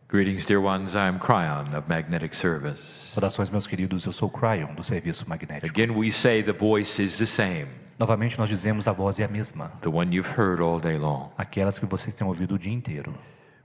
Greetings, dear ones. I am Kryon of Magnetic Service. Saudações, meus queridos. Eu sou o Kryon, do Serviço Magnético. Again, we say the voice is the same, Novamente, nós dizemos a voz é a mesma. the one you've heard all day long. Aquelas que vocês têm ouvido o dia inteiro.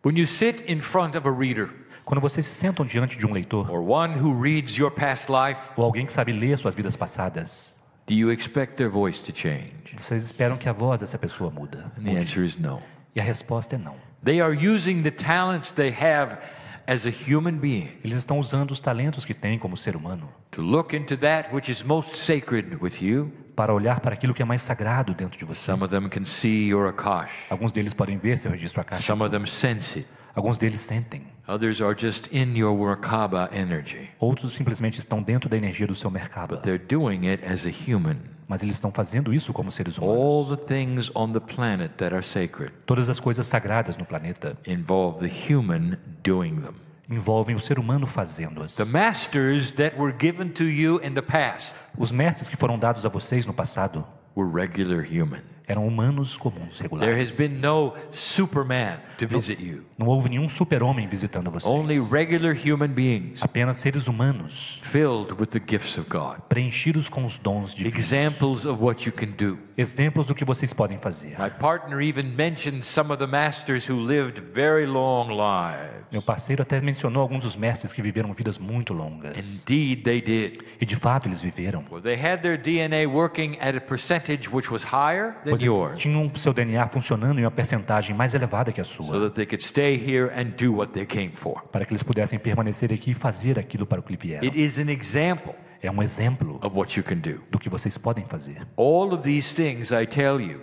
When you sit in front of a reader, Quando vocês se sentam diante de um leitor, or one who reads your past life, ou alguém que sabe ler suas vidas passadas, do you expect their voice to change? vocês esperam que a voz dessa pessoa muda. And the answer is no. E a resposta é não. They are using the talents they have as a human being Eles estão usando os talentos que têm como ser humano to look into that which is most sacred with you. para olhar para aquilo que é mais sagrado dentro de você. Some of them can see your Akash. Alguns deles podem ver seu registro akáshico. Some of them sense it. Alguns deles sentem. Others are just in your Merkaba energy. Outros simplesmente estão dentro da energia do seu mercado. They're doing it as a human. Mas eles estão fazendo isso como seres humanos. All the things on the planet that are sacred Todas as coisas sagradas no planeta involve the human doing them. envolvem o ser humano fazendo-as. The masters that were given to you in the past Os mestres que foram dados a vocês no passado were regular human. eram humanos comuns, There has regulares. been no Superman to visit you. Não houve nenhum super-homem visitando Only vocês. regular human beings Apenas seres humanos, filled with the gifts of God. preenchidos com os dons de Deus. Examples of what you can do. Exemplos do que vocês podem fazer. My partner even mentioned some of the masters who lived very long lives. Meu parceiro até mencionou alguns dos mestres que viveram vidas muito longas. Indeed, they did. E de fato eles viveram. Well, they had their DNA working at a percentage which was higher than Pois eles yours, tinham o seu DNA funcionando em uma percentagem mais elevada que a so sua, that they could stay here and do what they came for. para que eles pudessem permanecer aqui e fazer aquilo para o que vieram. It is an example É um exemplo of what you can do. do que vocês podem fazer. All of these things I tell you,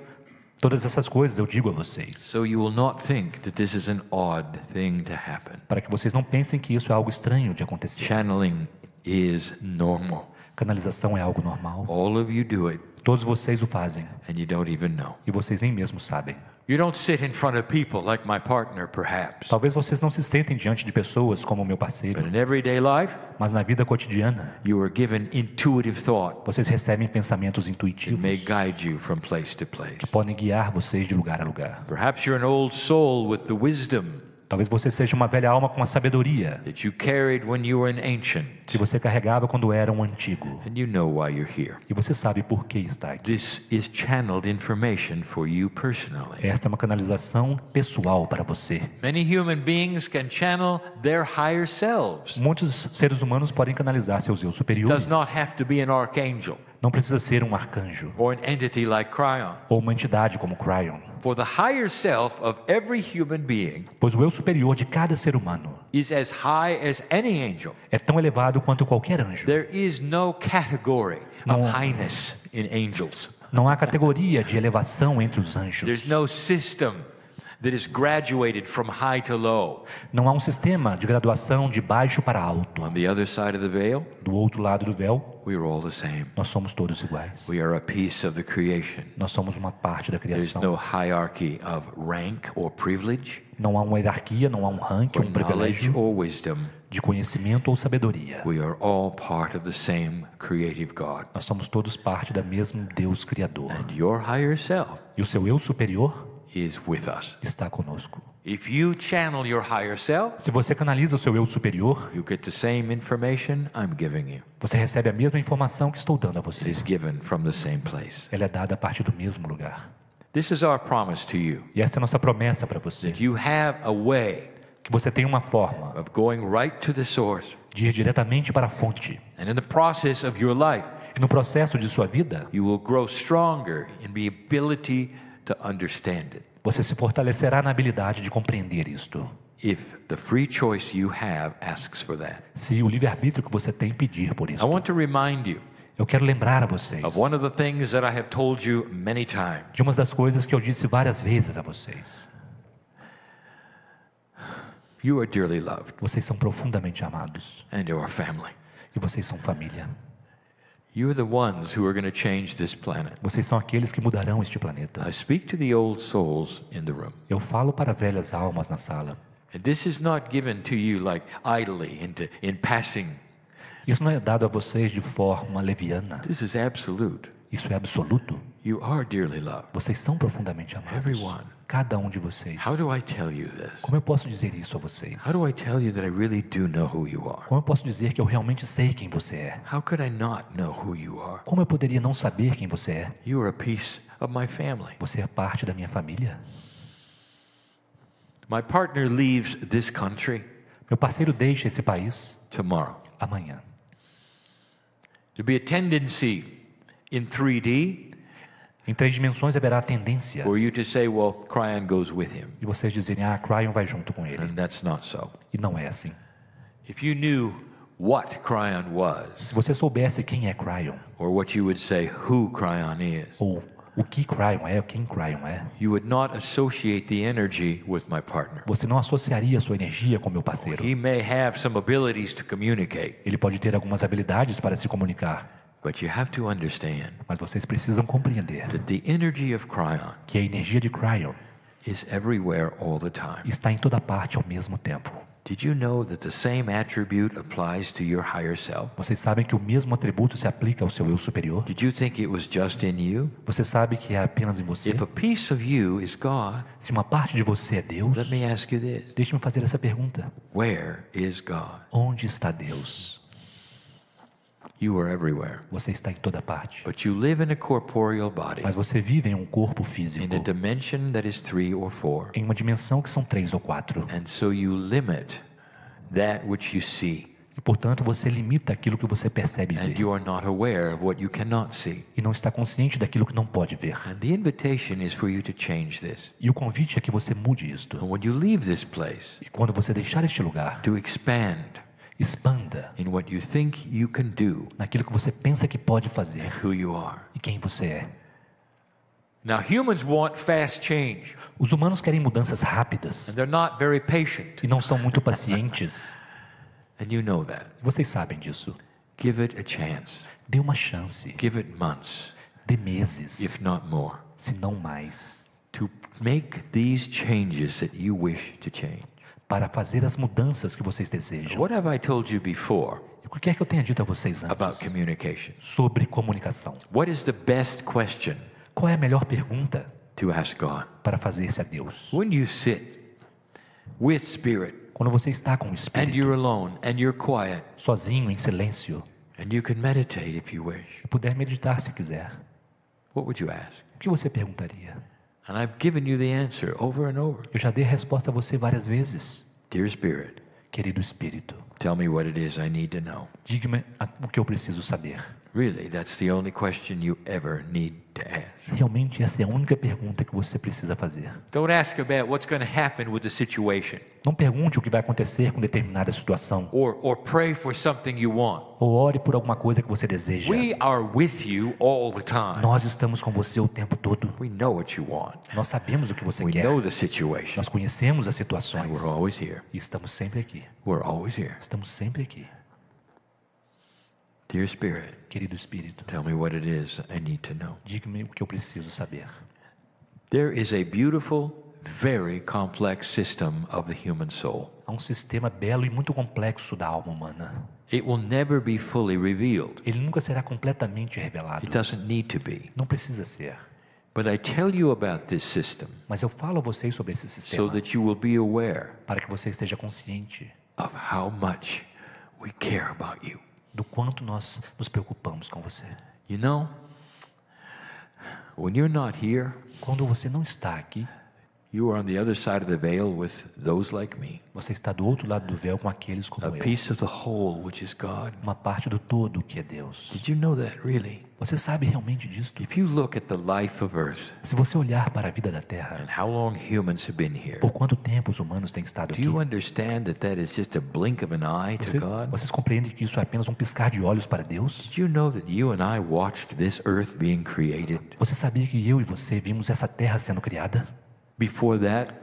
Todas essas coisas eu digo a vocês, so you will not think that this is an odd thing to happen. para que vocês não pensem que isso é algo estranho de acontecer. Channeling is normal. Canalização é algo normal. All of you do it, Todos vocês o fazem and you don't even know. e vocês nem mesmo sabem. You don't sit in front of people like my partner, perhaps. Talvez vocês não se sentem diante de pessoas como o meu But parceiro, in everyday life, mas na vida cotidiana you are given intuitive thought. vocês recebem pensamentos It intuitivos may guide you from place to place. que podem guiar vocês de lugar a lugar. Perhaps you're an old soul with the wisdom Talvez você seja uma velha alma com a sabedoria that you carried when you were an ancient, que você carregava quando era um antigo. and you know why you're here. E você sabe por que está aqui. This is channeled information for you personally. Esta é uma canalização pessoal para você. Many human beings can channel their higher selves. Muitos seres humanos podem canalizar seus eu superiores. Does not have to be an archangel Não precisa ser um arcanjo or an entity like Kryon. ou uma entidade como Kryon. For the higher self of every human being Pois o eu superior de cada ser humano is as high as any angel. é tão elevado quanto qualquer anjo. There is no category of highness in angels. Não há categoria de elevação entre os There's anjos. no system that is graduated from high to low. Não há um sistema de graduação de baixo para alto. On the other side of the veil, Do outro lado do véu, we are all the same. nós somos todos iguais. We are a piece of the creation. Nós somos uma parte da There's criação. no hierarchy of rank or privilege, Não há uma hierarquia, não há um ranking, or um knowledge privilégio or wisdom. de conhecimento ou sabedoria. We are all part of the same creative God. Nós somos todos parte da mesma Deus Criador. And your higher self E o seu eu superior is with us. está conosco. If you channel your higher self, Se você canaliza o seu eu superior, you get the same information I'm giving you. você recebe a mesma informação que estou dando a It você. is given from the same place. Ela é dada a partir do mesmo lugar. This is our promise to you, E esta é a nossa promessa para você. that you have a way Que você tem uma forma of going right to the source. de ir diretamente para a fonte. And in the process of your life, E no processo de sua vida, you will grow stronger in the ability to understand it. você se fortalecerá na habilidade de compreender isto. If the free choice you have asks for that. Se o livre-arbítrio que você tem pedir por I isso. want to remind you Eu quero lembrar a vocês of one of the things that I have told you many times. de uma das coisas que eu disse várias vezes a vocês. You are dearly loved, Vocês são profundamente amados. and you are family. E vocês são família. You are the ones who are going to change this planet. Vocês são aqueles que mudarão este planeta. I speak to the old souls in the room. Eu falo para velhas almas na sala. And this is not given to you like idly in passing. Isso não é dado a vocês de forma leviana. This is absolute. Isso é absoluto. You are dearly loved. Vocês são profundamente amados. Everyone. Cada um de vocês. How do I tell you this? Como eu posso dizer isso a vocês? How do I tell you that I really do know who you are? Como eu posso dizer que eu realmente sei quem você é? How could I not know who you are? Como eu poderia não saber quem você é? You are a piece of my family. Você é parte da minha família. My partner leaves this country Meu parceiro deixa esse país tomorrow. amanhã. There'll be a tendency in 3D Em 3 dimensões haverá a tendência for you to say, well, Kryon goes with him. de vocês dizerem, Kryon vai junto com ele. And that's not so. E não é assim. If you knew what Kryon was, Se você soubesse quem é Kryon, or what you would say who Kryon is, ou o que Kryon é, quem Kryon é, you would not associate the energy with my partner. você não associaria a sua energia com meu parceiro. He may have some abilities to communicate, Ele pode ter algumas habilidades para se comunicar, but you have to understand mas vocês precisam compreender that the energy of Kryon que a energia de Kryon is everywhere all the time. está em toda parte ao mesmo tempo. Did you know that the same attribute applies to your higher self? Vocês sabem que o mesmo atributo se aplica ao seu eu superior? Did you think it was just in you? Você sabe que é apenas em você? If a piece of you is God, Se uma parte de você é Deus, let me ask you this. deixe-me fazer essa pergunta. Where is God? Onde está Deus? You are everywhere. Você está em toda parte. But you live in a corporeal body, Mas você vive em um corpo físico, in a dimension that is 3 or 4. em uma dimensão que são 3 ou 4. And so you limit that which you see. E, portanto, você limita aquilo que você percebe And ver. you are not aware of what you cannot see. E não está consciente daquilo que não pode ver. And the invitation is for you to change this. E o convite é que você mude isto. And when you leave this place, E quando você deixar este lugar, to expand expanda in what you think you can do naquilo que você pensa que pode fazer and who you are. e quem você é. Now, humans want fast change, Os humanos querem mudanças rápidas and they're not very patient. e não são muito pacientes. And you know that. E vocês sabem disso. Give it a chance. Dê uma chance. Give it months, Dê meses, if not more, se não mais, to make these changes that you wish to change. para fazer as mudanças que vocês desejam. What have I told you before E o que é que eu tenho dito a vocês about antes communication? sobre comunicação? What is the best question Qual é a melhor pergunta to ask God? para fazer-se a Deus? When you sit with Spirit Quando você está com o and Espírito, you're alone and you're quiet sozinho, em silêncio, and you can meditate if you wish, e puder meditar se quiser, what would you ask? o que você perguntaria? And I've given you the answer over and over. Eu já dei a resposta a você várias vezes. Dear Spirit, Querido Espírito, tell me what it is I need to know. diga-me o que eu preciso saber. Really, that's the only question you ever need to ask. Realmente essa é a única pergunta que você precisa fazer. Don't ask about what's going to happen with the situation, Não pergunte o que vai acontecer com determinada situação, or pray for something you want. ou ore por alguma coisa que você deseja. We are with you all the time. Nós estamos com você o tempo todo. We know what you want. Nós sabemos o que você We quer. know the situation. Nós conhecemos as And situações. we're always here. E estamos sempre aqui. We're always here. Estamos sempre aqui. Dear Spirit, Querido Espírito, tell me what it is I need to know. diga-me o que eu preciso saber. There is a beautiful, very complex system of the human soul. Há um sistema belo e muito complexo da alma humana. It will never be fully revealed. Ele nunca será completamente revelado. It doesn't need to be. Não precisa ser. But I tell you about this system Mas eu falo a vocês sobre esse so sistema that you will be aware para que você esteja consciente of how much we care about you. do quanto nós nos preocupamos com você. You know, when you're not here, Quando você não está aqui, you are on the other side of the veil with those like me. você está do outro lado do véu com aqueles como A eu. piece of the whole, which is God. Uma parte do todo que é Deus. Did you know that, really? Você sabe realmente disso? If you look at the life of Earth Se você olhar para a vida da Terra, and how long humans have been here, por quanto tempo os humanos têm estado do aqui? you understand that that is just a blink of an eye to God? Vocês compreendem que isso é apenas um piscar de olhos para Deus? Did you know that you and I watched this earth being created? Você sabia que eu e você vimos essa Terra sendo criada? Before that,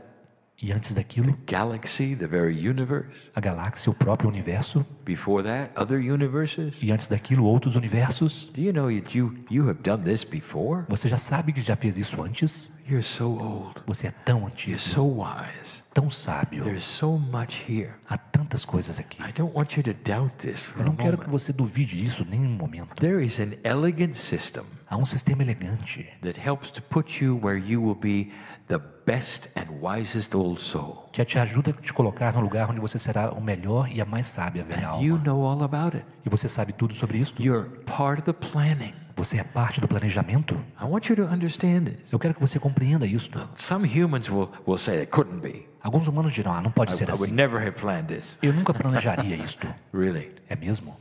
E antes daquilo, galaxy, the very universe. a galáxia, o próprio universo? Before that, other universes. E antes daquilo, outros universos? Do you know that you have done this before? Você já sabe que já fez isso antes? You're so old. Você é tão You're antigo, so wise. tão sábio. There's so much here. Há tantas coisas aqui. I don't want you to doubt this for Eu a não quero que moment. você duvide isso nem um momento. There is an elegant system Há um sistema elegante that helps to put you where you will be the best and wisest old soul. que te ajuda a te colocar no lugar onde você será o melhor e a mais sábia velha And you alma. know all about it. E você sabe tudo sobre isso? You're part of the planning. Você é parte do planejamento? I want you to understand this. Eu quero que você compreenda isto. Some humans will say it couldn't be. Alguns humanos dirão, não pode ser I would assim. never have planned this. Eu nunca planejaria isto. Really? É mesmo?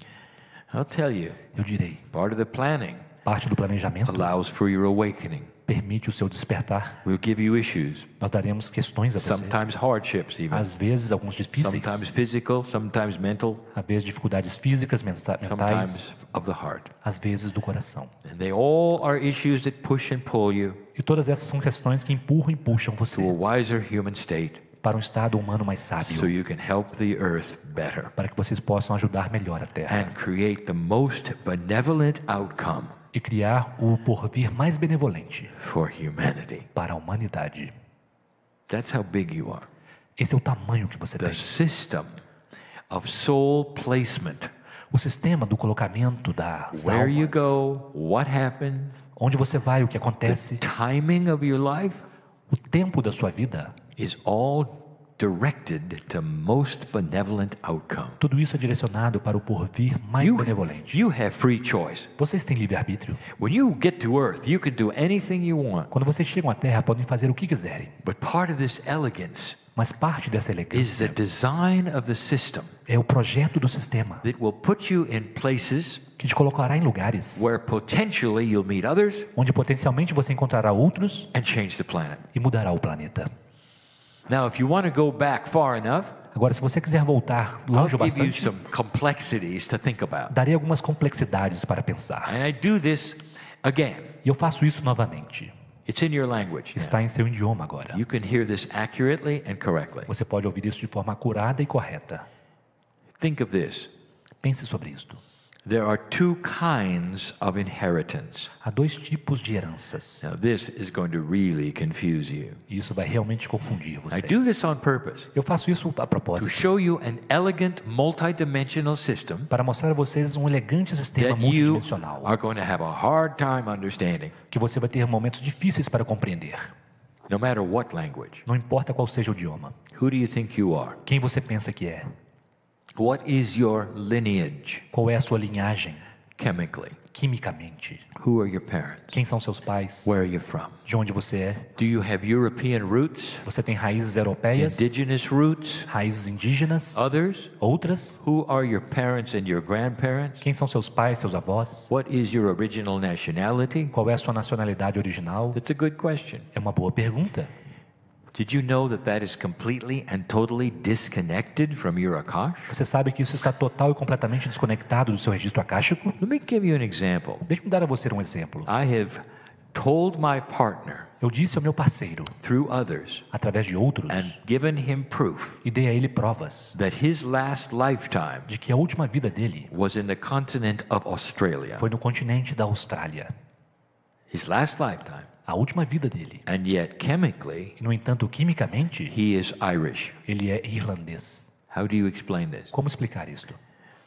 I'll tell you, Eu direi, part of the planning parte do planejamento allows for your awakening. permite o seu despertar. We'll give you issues, Nós daremos questões a você. sometimes hardships even, Às vezes, alguns difíceis. sometimes physical, sometimes mental, Às vezes, dificuldades físicas, mentais. sometimes of the heart. Às vezes, do coração. And they all are issues that push and pull you E todas essas são questões que empurram e puxam to a você wiser human state para um estado humano mais sábio. so you can help the earth better Para que vocês possam ajudar melhor a Terra. and create the most benevolent outcome E criar o porvir mais benevolente for humanity. para a humanidade. That's how big you are. Esse é o tamanho que você The tem. system of soul placement. O sistema do colocamento das Where you almas. go, what happens, Onde você vai, o que the acontece. timing of your life O tempo da sua vida. is all directed to most benevolent outcome. Tudo isso é direcionado para o porvir mais benevolente. You have free choice. Vocês têm livre-arbítrio. When you get to earth, you can do anything you want. Quando vocês chegam à Terra, podem fazer o que quiserem. But part of this elegance Mas parte dessa is the elegância design of the system é o projeto do sistema that will put you in places que te colocará em lugares where potentially you'll meet others onde potencialmente você encontrará outros and change the planet. e mudará o planeta. Now, if you want to go back far enough, Agora, se você quiser voltar I'll longe o give you bastante, some complexities to think about. darei algumas complexidades para pensar. And I do this again. E eu faço isso novamente. It's in your language. now. Está em seu idioma agora. You can hear this accurately and correctly. Você pode ouvir isso de forma acurada e correta. Think of this. Pense sobre isto. There are two kinds of inheritance. Há dois tipos de heranças. Now, this is going to really confuse you. E isso vai realmente confundir I vocês. do this on purpose Eu faço isso a to propósito, show you an elegant, multidimensional system para mostrar a vocês um elegante sistema that you multidimensional, are going to have a hard time understanding, que você vai ter momentos difíceis para compreender. no matter what language. Não importa qual seja o idioma. Who do you think you are? Quem você pensa que é? What is your lineage Qual é a sua linhagem, chemically? quimicamente? Who are your parents? Quem são seus pais? Where are you from? De onde você é? Do you have European roots? Você tem raízes europeias, Indigenous roots? raízes indígenas, Others? outras? Who are your parents and your grandparents? Quem são seus pais, seus avós? What is your original nationality? Qual é a sua nacionalidade original? That's a good question. É uma boa pergunta. Did you know that that is completely and totally disconnected from your Akash? Você sabe que isso está total e completamente desconectado do seu registro akáshico? Let me give you an example. Deixe-me dar a você um exemplo. I have told my partner Eu disse ao meu parceiro, through others através de outros, and given him proof e dei a ele provas that his last lifetime de que a última vida dele was in the continent of Australia. foi no continente da Austrália. His last lifetime. A última vida dele. And yet, chemically, E, no entanto, quimicamente, he is Irish. ele é irlandês. How do you explain this? Como explicar isto?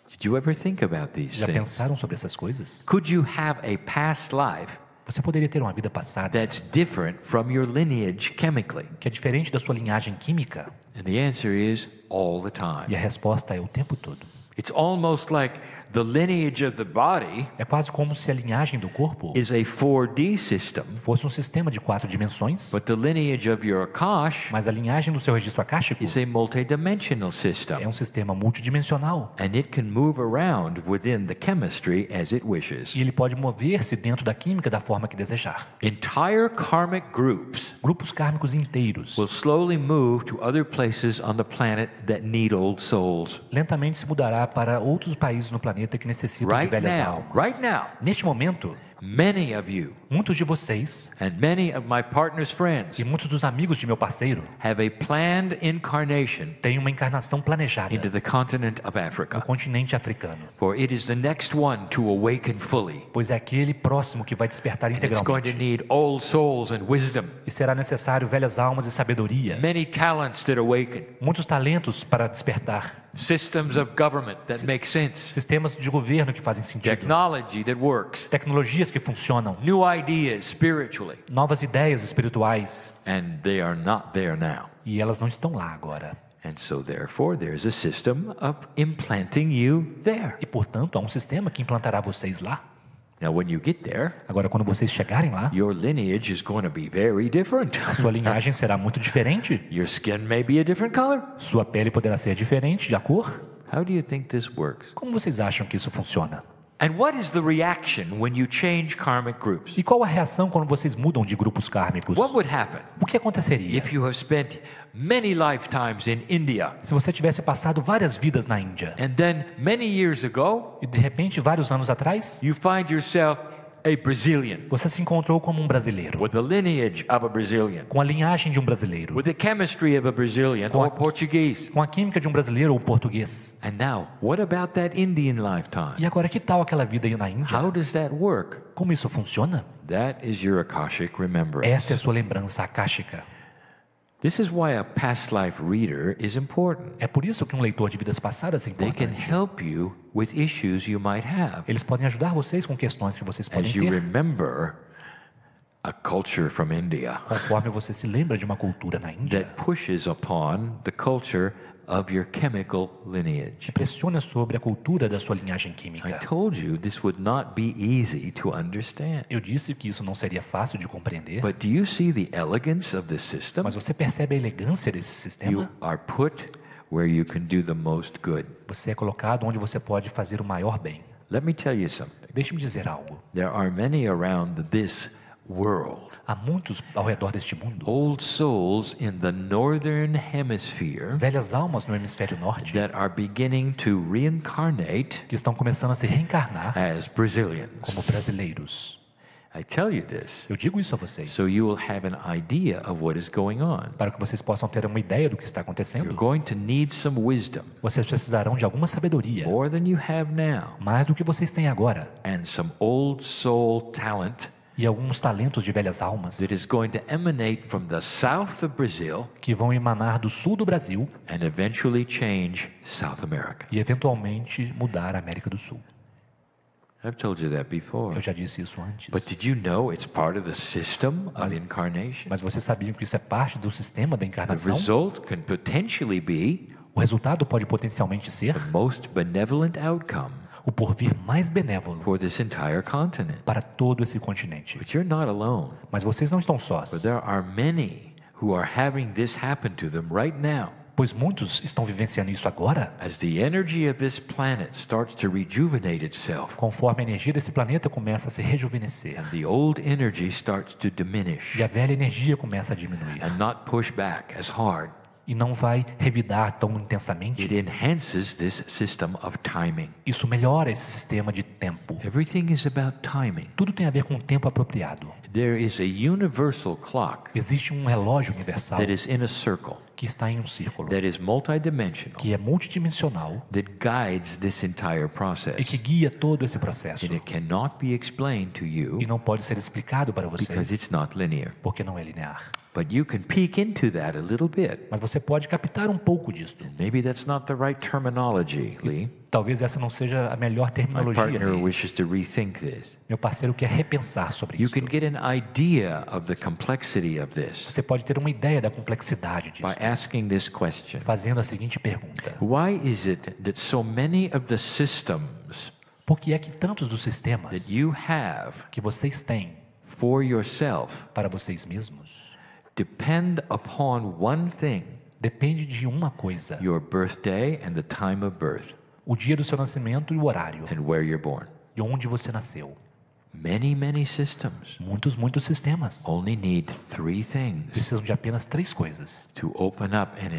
Did you ever think about these Já things? pensaram sobre essas coisas? Could you have a past life Você poderia ter uma vida passada that's different from your lineage chemically? que é diferente da sua linhagem química? And the answer is all the E time. a resposta é o tempo todo. It's almost like the lineage of the body É quase como se a linhagem do corpo is a 4D system, fosse um sistema de 4 dimensões, but the lineage of your Akash mas a linhagem do seu registro akáshico is a multidimensional é system. um sistema multidimensional. And it can move around within the chemistry as it wishes. E ele pode mover-se dentro da química da forma que desejar. Entire karmic groups Grupos kármicos inteiros will slowly move to other places on the planet that need old souls. lentamente se mudará para outros países no planeta que necessitam de Right velhas now, almas. right now, Neste momento, Many of you Muitos de vocês and many of my partner's friends e muitos dos amigos de meu parceiro have a planned incarnation têm uma encarnação planejada into the continent of no Africa. continente africano, For it is the next one to awaken fully. pois é aquele próximo que vai despertar And it's going to integralmente. need old souls and wisdom. E será necessário velhas almas e sabedoria, Many talents that awaken. muitos talentos para despertar, Systems of government that make sense. sistemas de governo que fazem sentido, Technology that works. tecnologias que funcionam, New ideas spiritually. novas ideias espirituais, And they are not there now. e elas não estão lá agora. And so therefore there's a system of implanting you there. E portanto, há um sistema que implantará vocês lá. Now when you get there, Agora, quando vocês chegarem lá, your lineage is going to be very different. a sua linhagem será muito diferente. Your skin may be a different color. Sua pele poderá ser diferente de cor. How do you think this works? Como vocês acham que isso funciona? And what is the reaction when you change karmic groups? E qual a reação quando vocês mudam de grupos kármicos? What would happen O que aconteceria if you have spent many lifetimes in India se você tivesse passado várias vidas na Índia and then many years ago e de repente, vários anos atrás, you find yourself a Brazilian você se encontrou como um brasileiro, with the lineage of a Brazilian, com a linhagem de um brasileiro, with the chemistry of a Brazilian or Portuguese? com a química de um brasileiro ou português? And now, what about that Indian lifetime? E agora, que tal aquela vida aí na Índia? How does that work? Como isso funciona? That is your Akashic remembrance. Esta é a sua lembrança akáshica. This is why a past life reader is important. É por isso que um leitor de vidas passadas é They can importante. help you with issues you might have Eles podem ajudar vocês com questões que vocês podem as you ter, remember a culture from India conforme você se lembra de uma cultura na Índia that pushes upon the culture of your chemical lineage. que pressiona sobre a cultura da sua linhagem I química. told you this would not be easy to understand. Eu disse que isso não seria fácil de compreender, But do you see the elegance of this system? mas você percebe a elegância desse You sistema? are put where you can do the most good. Você é colocado onde você pode fazer o maior bem. Let me tell you something. Deixe-me dizer algo. There are many around this world, Há muitos ao redor deste mundo, old souls in the northern hemisphere velhas almas no hemisfério norte, that are beginning to reincarnate que estão começando a se reencarnar as Brazilians. como brasileiros. I tell you this Eu digo isso a vocês, so you will have an idea of what is going on. para que vocês possam ter uma ideia do que está You're acontecendo. going to need some wisdom, Vocês precisarão de alguma sabedoria, more than you have now, mais do que vocês têm agora, and some old soul talent e alguns talentos de velhas almas that is going to emanate from the south of Brazil que vão emanar do sul do Brasil and eventually change South America. e eventualmente mudar a América do Sul. I've told you that before. Eu já disse isso antes. But did you know it's part of the system of incarnation? Mas vocês sabiam que isso é parte do sistema da The encarnação? result can potentially be O resultado pode potencialmente ser the most benevolent outcome o porvir mais benévolo for this entire continent. para todo esse continente. But you're not alone. Mas vocês não estão But sós, there are many who are having this happen to them right now. pois muitos estão vivenciando isso agora, As the energy of this planet starts to rejuvenate itself, conforme a energia desse planeta começa a se rejuvenescer the old energy starts to diminish e a velha energia começa a diminuir and not push back as hard. e não vai revidar tão intensamente. It enhances this system of timing. Isso melhora esse sistema de tempo. Everything is about timing. Tudo tem a ver com o tempo apropriado. There is a universal clock Existe um relógio universal that is in a circle, que está em um círculo, that is multidimensional, que é multidimensional that guides this entire e process. que guia todo esse processo. And it cannot be explained to you E não pode ser explicado para because vocês it's not linear. porque não é linear. But you can peek into that a little bit. Mas você pode captar um pouco disto. Maybe that's not the right terminology, Lee. Talvez essa não seja a melhor My terminologia. partner Lee. wishes to rethink this. Meu parceiro quer repensar sobre You isso. can get an idea of the complexity of this Você pode ter uma ideia da complexidade by disso, asking this question. fazendo a seguinte pergunta: Why is it that so many of the systems por que é que tantos dos sistemas that you have que vocês têm for yourself para vocês mesmos depend upon one thing, depende de uma coisa: your birthday and the time of birth o dia do seu nascimento e o horário and where you're born? e onde você nasceu? Many systems Muitos sistemas only need three things precisam de apenas três coisas to open up an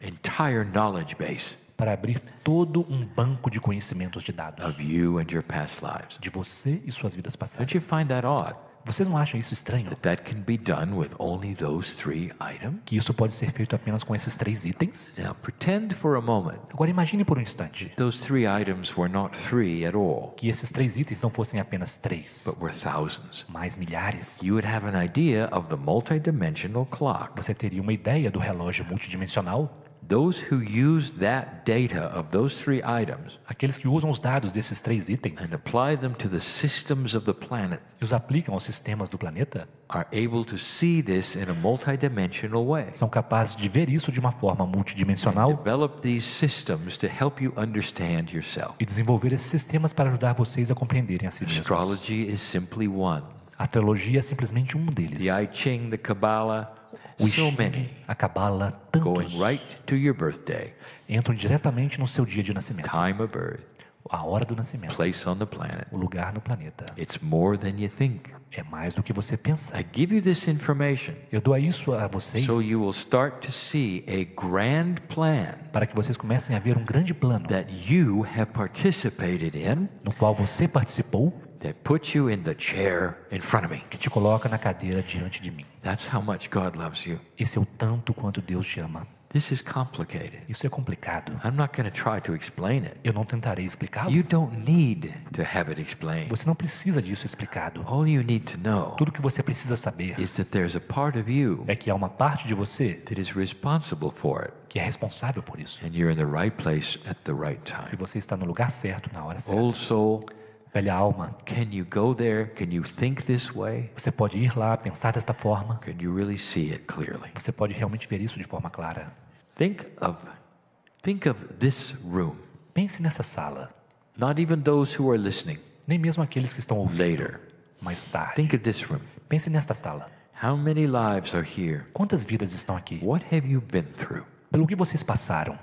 entire knowledge base. para abrir todo um banco de conhecimentos de dados of you and your past lives. de você e suas vidas Don't passadas. you find that odd? Vocês não acham isso estranho? That can be done with only those 3 items? Que isso pode ser feito apenas com esses 3 itens? Now pretend for a moment Agora imagine por um instante those 3 items were not 3 at all, que esses 3 itens não fossem apenas 3, but were thousands. mas milhares. You would have an idea of the multidimensional clock. Você teria uma ideia do relógio multidimensional? Those who use that data of those 3 items Aqueles que usam os dados desses 3 itens and apply them to the systems of the planet e os aplicam aos sistemas do planeta are able to see this in a multidimensional way. são capazes de ver isso de uma forma multidimensional Develop these systems to help you understand yourself. e desenvolver esses sistemas para ajudar vocês a compreenderem a si mesmos. Astrology is simply one. A astrologia é simplesmente um deles. The I Ching, the Kabbalah, O so I many, Ching, a Cabala, tantos going right to your birthday, entram diretamente no seu dia de nascimento, time of birth, a hora do nascimento, place on the planet. o lugar no planeta. It's more than you think. É mais do que você pensa. I give you this information Eu dou isso a vocês so you will start to see a grand plan para que vocês comecem a ver um grande plano that you have participated in no qual você participou, that puts you in the chair in front of me. que te coloca na cadeira diante de mim. That's how much God loves you. Esse é o tanto quanto Deus te ama. This is complicated. Isso é complicado. I'm not going to try to explain it. Eu não tentarei explicá-lo. You don't need to have it explained. Você não precisa disso explicado. All you need to know Tudo que você precisa saber is that there's a part of you é que há uma parte de você that is responsible for it, que é responsável por isso. and you're in the right place at the right E time. você está no lugar certo, na hora certa. Old soul, Velha alma, can you go there? Can you think this way? você pode ir lá, pensar desta forma. Can you really see it clearly? Você pode realmente ver isso de forma clara. Think of this room. Pense nessa sala. Not even those who are listening Nem mesmo aqueles que estão ouvindo later. mais tarde. Think of this room. Pense nesta sala. How many lives are here? Quantas vidas estão aqui? What have you been through? Pelo que vocês passaram.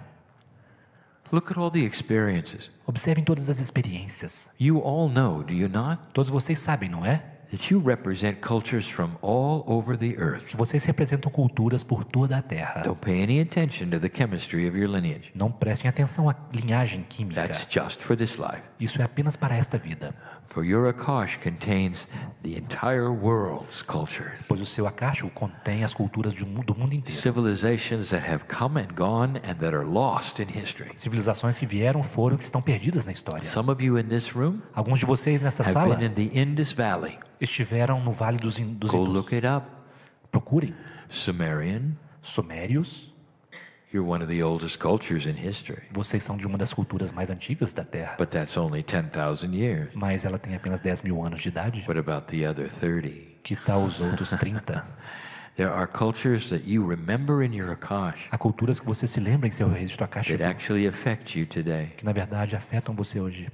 Look at all the experiences. Observem todas as experiências. You all know, do you not, Todos vocês sabem, não é? that you represent cultures from all over the earth. Que vocês representam culturas por toda a Terra. Don't pay any attention to the chemistry of your lineage. Não prestem atenção à linhagem química. That's just for this life. Isso é apenas para esta vida. For your Akash contains the entire world's cultures. Pois o seu Akasho contém as culturas do mundo inteiro. Civilizations that have come and gone and that are lost in history. Civilizações que vieram, foram, que estão perdidas na história. Some of you in this room Alguns de vocês nessa have sala been in the Indus Valley. estiveram no Vale dos Go Hindus. look it up. Procurem. Sumerian, Sumérios. you're one of the oldest cultures in history. Vocês são de uma das culturas mais antigas da Terra. But that's only 10,000 years. Mas ela tem apenas 10 mil anos de idade. What about the other 30? Que tal os outros 30? There are cultures that you remember in your Akash Há culturas que você se lembra em seu registro akáshico that actually affect you today. que na verdade afetam você hoje.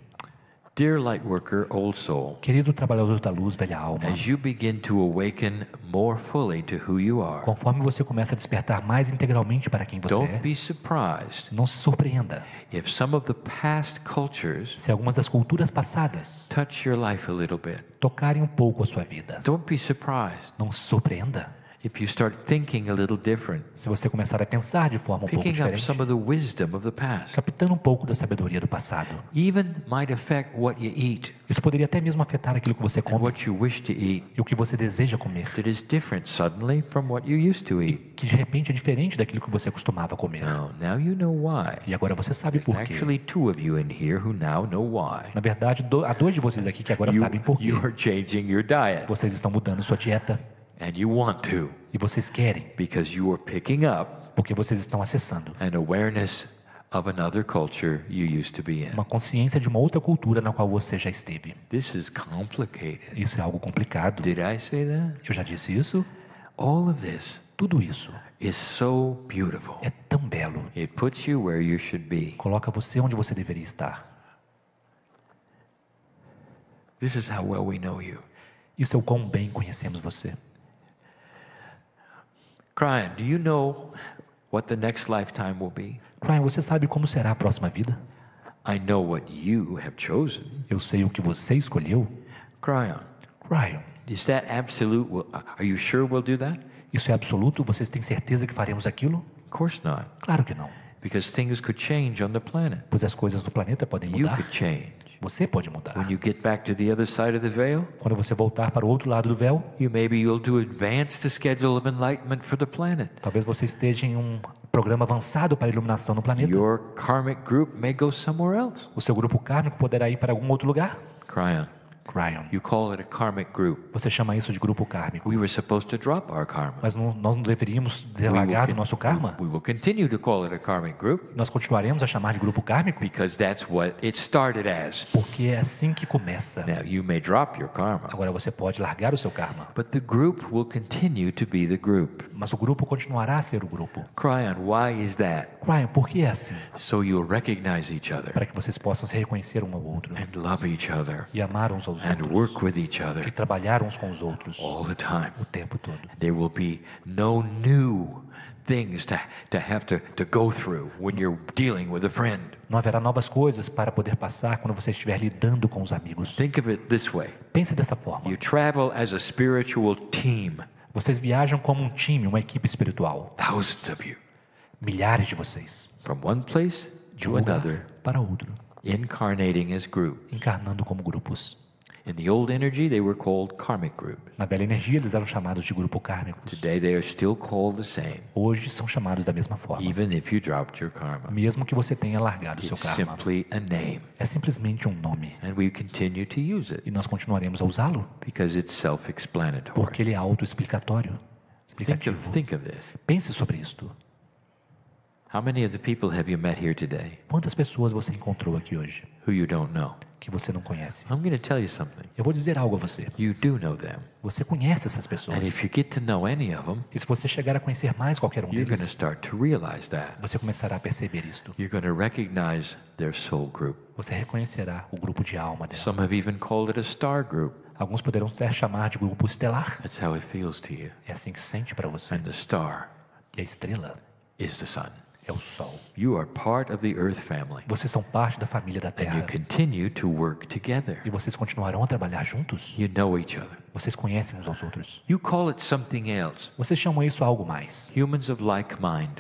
Dear Lightworker, Old Soul, Querido trabalhador da luz, velha alma, as you begin to awaken more fully to who you are, conforme você começa a despertar mais integralmente para quem você don't é, be surprised não se surpreenda if some of the past cultures se algumas das culturas passadas touch your life a little bit. tocarem um pouco a sua vida. Don't be surprised Não se surpreenda if you start thinking a little different, se você começar a pensar de forma um pouco picking up diferente, some of the wisdom of the past. captando um pouco da sabedoria do passado. Even might affect what you eat Isso poderia até mesmo afetar aquilo que você and come what you wish to eat e o que você deseja comer, that is different suddenly from what you used to eat. que de repente é diferente daquilo que você costumava comer. Now you know why. E agora você sabe There's por quê. actually 2 of you in here who now know why. Na verdade, há 2 de vocês aqui que agora sabem por quê. You are changing your diet, Vocês estão mudando sua dieta and you want to, e vocês querem, because you are picking up porque vocês estão acessando an awareness of another culture you used to be in. uma consciência de uma outra cultura na qual você já esteve. This is complicated. Isso é algo complicado. Did I say that? Eu já disse isso. All of this Tudo isso is so beautiful. é tão belo. It puts you where you should be. Coloca você onde você deveria estar. This is how well we know you. Isso é o quão bem conhecemos você. Kryon, do you know what the next lifetime will be? Kryon, você sabe como será a próxima vida? I know what you have chosen. Eu sei o que você escolheu. Kryon, Kryon, is that absolute? Are you sure we'll do that? isso é absoluto? Vocês têm certeza que faremos aquilo? Of course not. Claro que não. Because things could change on the planet. Pois as coisas do planeta podem You mudar. could change. Você pode mudar. When you get back to the other side of the veil, Quando você voltar para o outro lado do véu, maybe you'll do advance the schedule of enlightenment for the planet. talvez você esteja em um programa avançado para a iluminação no planeta. Your karmic group may go somewhere else. O seu grupo kármico poderá ir para algum outro lugar. Kryon. Kryon. You call it a karmic group. Você chama isso de grupo kármico. We were supposed to drop our karma. Mas nós não deveríamos largar o nosso karma. We will continue to call it a karmic group Nós continuaremos a chamar de grupo kármico because that's what it started as. porque é assim que começa. Now, you may drop your karma, Agora você pode largar o seu karma, but the group will continue to be the group. mas o grupo continuará a ser o grupo. Kryon, why is that? Kryon, por que é assim? So you'll recognize each other Para que vocês possam se reconhecer um ao outro and love each other e amar uns aos and outros work with each e other trabalhar uns com os outros all the time. o tempo todo. There will be no new things to have to go through when you're dealing with a friend. Não haverá novas coisas para poder passar quando você estiver lidando com os amigos. Think of it this way. Pense dessa forma. You travel as a spiritual team. Vocês viajam como um time, uma equipe espiritual. Thousands of you. Milhares de vocês. From one place De um to lugar another, para outro. incarnating as groups. Encarnando como grupos. In the old energy, they were called karmic groups. Na velha energia, eles eram chamados de grupo kármicos. Today, they are still called the same, Hoje são chamados da mesma forma. even if you dropped your karma. Mesmo que você tenha largado o seu It's karma. simply a name, É simplesmente um nome. and we continue to use it E nós continuaremos a usá-lo. because it's self-explanatory. Porque ele é autoexplicatório. Explicativo. Think of this. Pense sobre isto. How many of the people have you met here today Quantas pessoas você encontrou aqui hoje who you don't know? que você não conhece? I'm going to tell you something. Eu vou dizer algo a você. You do know them. Você conhece essas pessoas. And if you get to know any of them, E se você chegar a conhecer mais qualquer um you're going to deles, start to realize that. você começará a perceber isto. You're going to recognize their soul group. Você reconhecerá o grupo de alma dela. Some have even called it a star group. Alguns poderão até chamar de grupo estelar. That's how it feels to you. É assim que sente para você. And the star E a estrela is the sun. é o sol. You are part of the earth family. Vocês são parte da família da And you Terra. continue to work together. E vocês continuarão a trabalhar juntos. You know each other. Vocês conhecem uns aos outros. You call it something else. Vocês chamam isso algo mais. Humans of like mind,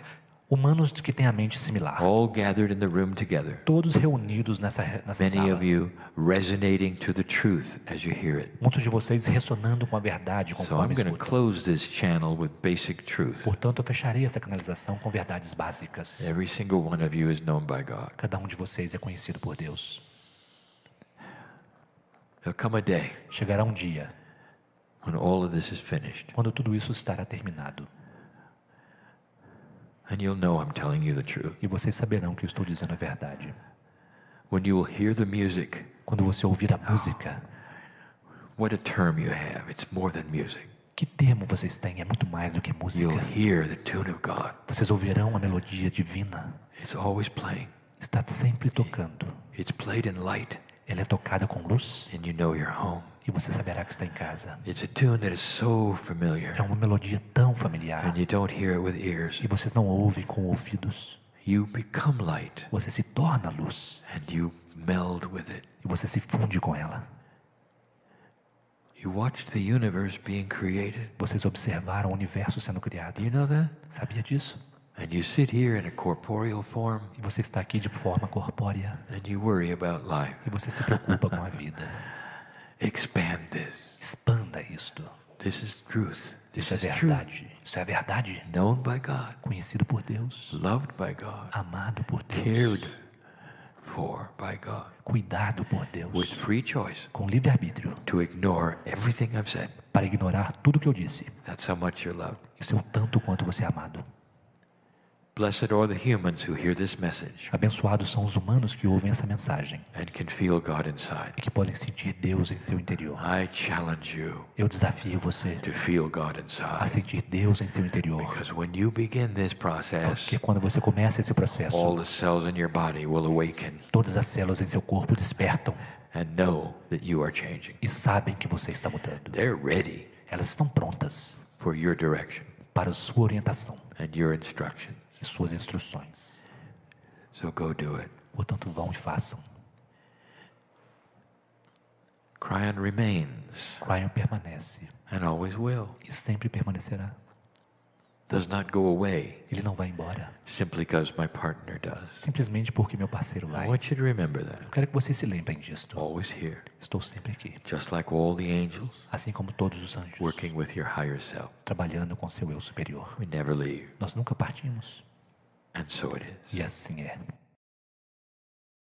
Humanos que têm a mente similar. all gathered in the room together. Todos reunidos nessa Many sala. of you resonating to the truth as you hear it. Muitos de vocês ressonando com a verdade So conforme I'm going to escutam. close this channel with basic truth. Portanto, eu fecharei essa canalização com verdades básicas. Every single one of you is known by God. Cada um de vocês é conhecido por Deus. There'll come a day Chegará um dia when all of this is finished, quando tudo isso estará terminado. and you'll know I'm telling you the truth. E vocês saberão que eu estou dizendo a verdade. When you will hear the music, Quando você ouvir a música, what a term you have. It's more than music. que termo vocês têm? É muito mais do que You'll música. hear the tune of God. Vocês ouvirão a melodia divina. It's always playing. Está sempre tocando. It's played in light, Ela é tocada com luz and you know you're home. e você saberá que está em casa. It's a tune that is so familiar, É uma melodia tão familiar and you don't hear it with ears. e vocês não ouvem com ouvidos. You become light, Você se torna luz and you meld with it. e você se funde com ela. You watched the universe being created. Vocês observaram o universo sendo criado. Do you know that? Sabia disso? And you sit here in a corporeal form, E você está aqui de forma corpórea and you worry about life. e você se preocupa com a vida. Expand this. Expanda isto. This is truth. This Isso é is truth. verdade. Isso é verdade. Known by God, Conhecido por Deus. loved by God, Amado por Deus. cared for by God, Cuidado por Deus. with free choice Com livre-arbítrio. to ignore everything I've said. Para ignorar tudo que eu disse. That's how much you're loved. Isso é o tanto quanto você é amado. Blessed are the humans who hear this message Abençoados são os humanos que ouvem essa mensagem and can feel God inside. e que podem sentir Deus em seu interior. I challenge you Eu desafio você to feel God a inside. sentir Deus em seu interior. Because when you begin this process, Porque quando você começa esse processo, all the cells in your body will awaken todas as células em seu corpo despertam and know that you are changing. e sabem que você está mudando. They're ready Elas estão prontas for your direction para a sua orientação and your instruction. e suas instruções. So go do it. Portanto, vão e façam. Kryon remains Kryon permanece and always will. e sempre permanecerá. does not go away Ele não vai embora. simply because my partner does. Simplesmente porque meu parceiro I vai. want you to remember that. Eu quero que vocês se lembrem disto. Always here, Estou sempre aqui. just like all the angels, Assim como todos os anjos. working with your higher self. Trabalhando com seu eu superior. We never leave. Nós nunca partimos. And so it is. E assim é.